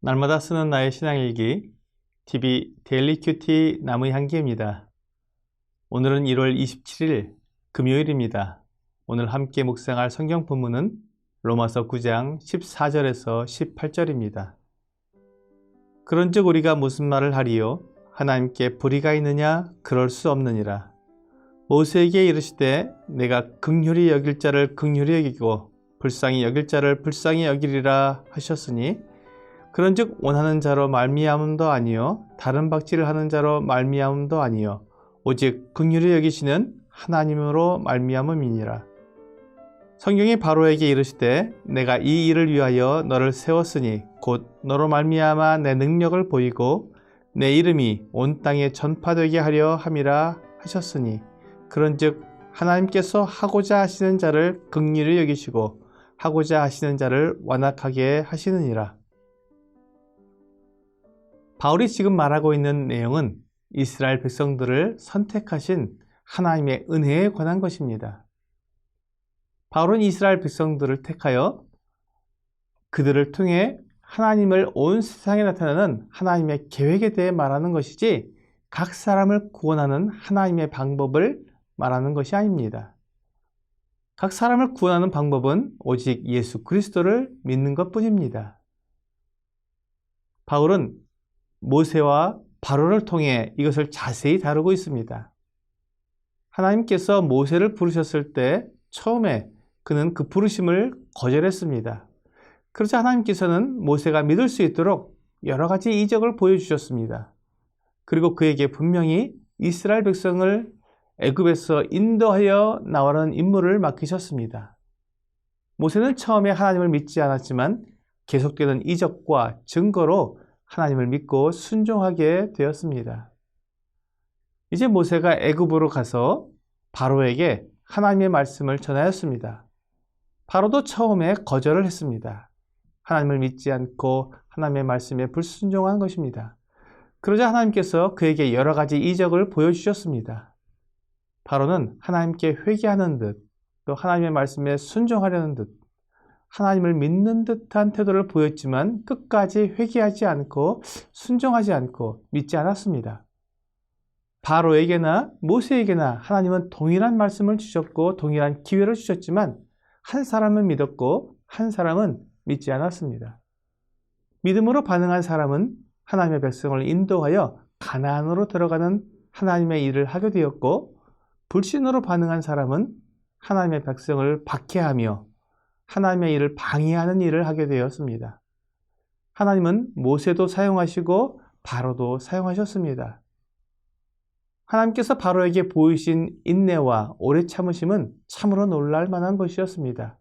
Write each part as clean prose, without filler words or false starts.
날마다 쓰는 나의 신앙일기 TV 데일리 큐티 나무의 향기입니다. 오늘은 1월 27일 금요일입니다. 오늘 함께 묵상할 성경 본문은 로마서 9장 14절에서 18절입니다. 그런즉 우리가 무슨 말을 하리요? 하나님께 불의가 있느냐? 그럴 수 없느니라. 모세에게 이르시되 내가 긍휼히 여길 자를 긍휼히 여기고 불쌍히 여길 자를 불쌍히 여기리라 하셨으니 그런즉 원하는 자로 말미암음도 아니요 다른 박질을 하는 자로 말미암음도 아니요 오직 긍휼히 여기시는 하나님으로 말미암음이니라. 성경이 바로에게 이르시되 내가 이 일을 위하여 너를 세웠으니 곧 너로 말미암아 내 능력을 보이고 내 이름이 온 땅에 전파되게 하려 함이라 하셨으니 그런즉 하나님께서 하고자 하시는 자를 긍휼히 여기시고 하고자 하시는 자를 완악하게 하시느니라. 바울이 지금 말하고 있는 내용은 이스라엘 백성들을 선택하신 하나님의 은혜에 관한 것입니다. 바울은 이스라엘 백성들을 택하여 그들을 통해 하나님을 온 세상에 나타내는 하나님의 계획에 대해 말하는 것이지 각 사람을 구원하는 하나님의 방법을 말하는 것이 아닙니다. 각 사람을 구원하는 방법은 오직 예수 그리스도를 믿는 것뿐입니다. 바울은 모세와 바로를 통해 이것을 자세히 다루고 있습니다. 하나님께서 모세를 부르셨을 때 처음에 그는 그 부르심을 거절했습니다. 그러자 하나님께서는 모세가 믿을 수 있도록 여러 가지 이적을 보여주셨습니다. 그리고 그에게 분명히 이스라엘 백성을 애굽에서 인도하여 나오라는 임무를 맡기셨습니다. 모세는 처음에 하나님을 믿지 않았지만 계속되는 이적과 증거로 하나님을 믿고 순종하게 되었습니다. 이제 모세가 애굽으로 가서 바로에게 하나님의 말씀을 전하였습니다. 바로도 처음에 거절을 했습니다. 하나님을 믿지 않고 하나님의 말씀에 불순종한 것입니다. 그러자 하나님께서 그에게 여러 가지 이적을 보여주셨습니다. 바로는 하나님께 회개하는 듯, 또 하나님의 말씀에 순종하려는 듯, 하나님을 믿는 듯한 태도를 보였지만 끝까지 회개하지 않고 순종하지 않고 믿지 않았습니다. 바로에게나 모세에게나 하나님은 동일한 말씀을 주셨고 동일한 기회를 주셨지만 한 사람은 믿었고 한 사람은 믿지 않았습니다. 믿음으로 반응한 사람은 하나님의 백성을 인도하여 가나안으로 들어가는 하나님의 일을 하게 되었고 불신으로 반응한 사람은 하나님의 백성을 박해하며 하나님의 일을 방해하는 일을 하게 되었습니다. 하나님은 모세도 사용하시고 바로도 사용하셨습니다. 하나님께서 바로에게 보이신 인내와 오래 참으심은 참으로 놀랄 만한 것이었습니다.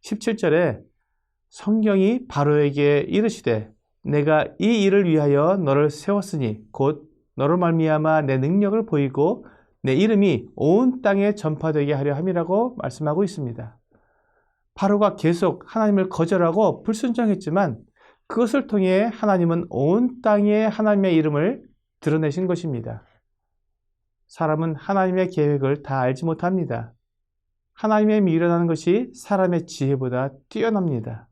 17절에 성경이 바로에게 이르시되 내가 이 일을 위하여 너를 세웠으니 곧 너로 말미암아 내 능력을 보이고 내 이름이 온 땅에 전파되게 하려 함이라고 말씀하고 있습니다. 바로가 계속 하나님을 거절하고 불순종했지만 그것을 통해 하나님은 온 땅에 하나님의 이름을 드러내신 것입니다. 사람은 하나님의 계획을 다 알지 못합니다. 하나님의 미련하는 것이 사람의 지혜보다 뛰어납니다.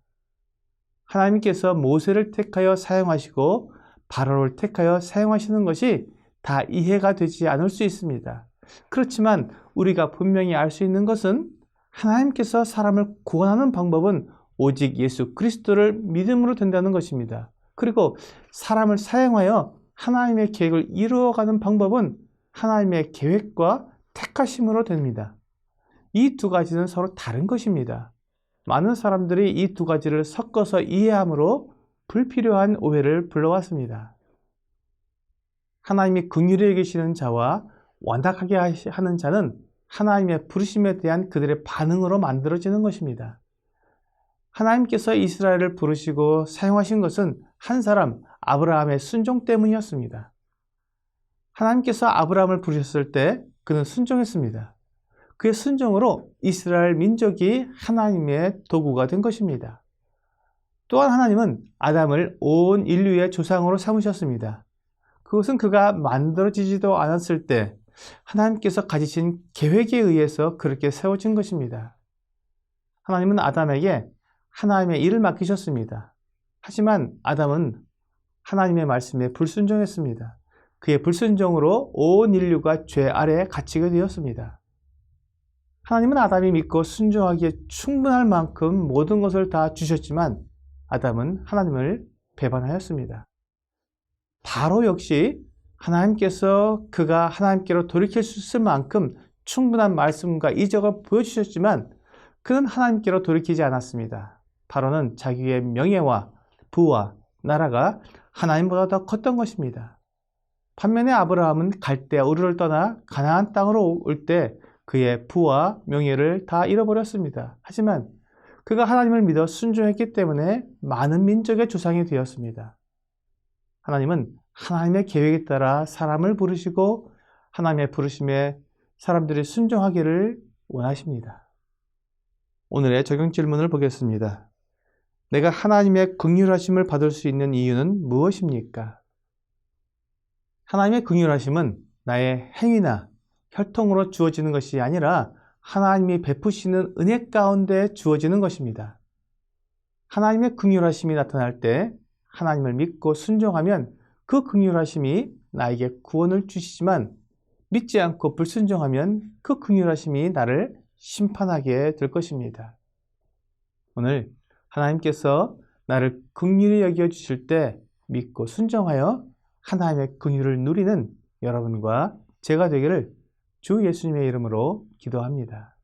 하나님께서 모세를 택하여 사용하시고 바로를 택하여 사용하시는 것이 다 이해가 되지 않을 수 있습니다. 그렇지만 우리가 분명히 알 수 있는 것은 하나님께서 사람을 구원하는 방법은 오직 예수 그리스도를 믿음으로 된다는 것입니다. 그리고 사람을 사용하여 하나님의 계획을 이루어가는 방법은 하나님의 계획과 택하심으로 됩니다. 이 두 가지는 서로 다른 것입니다. 많은 사람들이 이 두 가지를 섞어서 이해함으로 불필요한 오해를 불러왔습니다. 하나님이 긍휼히 여기시는 자와 완악하게 하는 자는 하나님의 부르심에 대한 그들의 반응으로 만들어지는 것입니다. 하나님께서 이스라엘을 부르시고 사용하신 것은 한 사람 아브라함의 순종 때문이었습니다. 하나님께서 아브라함을 부르셨을 때 그는 순종했습니다. 그의 순종으로 이스라엘 민족이 하나님의 도구가 된 것입니다. 또한 하나님은 아담을 온 인류의 조상으로 삼으셨습니다. 그것은 그가 만들어지지도 않았을 때 하나님께서 가지신 계획에 의해서 그렇게 세워진 것입니다. 하나님은 아담에게 하나님의 일을 맡기셨습니다. 하지만 아담은 하나님의 말씀에 불순종했습니다. 그의 불순종으로 온 인류가 죄 아래에 갇히게 되었습니다. 하나님은 아담이 믿고 순종하기에 충분할 만큼 모든 것을 다 주셨지만 아담은 하나님을 배반하였습니다. 바로 역시 하나님께서 그가 하나님께로 돌이킬 수 있을 만큼 충분한 말씀과 이적을 보여주셨지만 그는 하나님께로 돌이키지 않았습니다. 바로는 자기의 명예와 부와 나라가 하나님보다 더 컸던 것입니다. 반면에 아브라함은 갈대아 우르를 떠나 가나안 땅으로 올 때 그의 부와 명예를 다 잃어버렸습니다. 하지만 그가 하나님을 믿어 순종했기 때문에 많은 민족의 조상이 되었습니다. 하나님은 하나님의 계획에 따라 사람을 부르시고 하나님의 부르심에 사람들이 순종하기를 원하십니다. 오늘의 적용 질문을 보겠습니다. 내가 하나님의 긍휼하심을 받을 수 있는 이유는 무엇입니까? 하나님의 긍휼하심은 나의 행위나 혈통으로 주어지는 것이 아니라 하나님이 베푸시는 은혜 가운데 주어지는 것입니다. 하나님의 긍휼하심이 나타날 때 하나님을 믿고 순종하면 그 긍휼하심이 나에게 구원을 주시지만 믿지 않고 불순종하면 그 긍휼하심이 나를 심판하게 될 것입니다. 오늘 하나님께서 나를 긍휼히 여겨주실 때 믿고 순종하여 하나님의 긍휼을 누리는 여러분과 제가 되기를 주 예수님의 이름으로 기도합니다.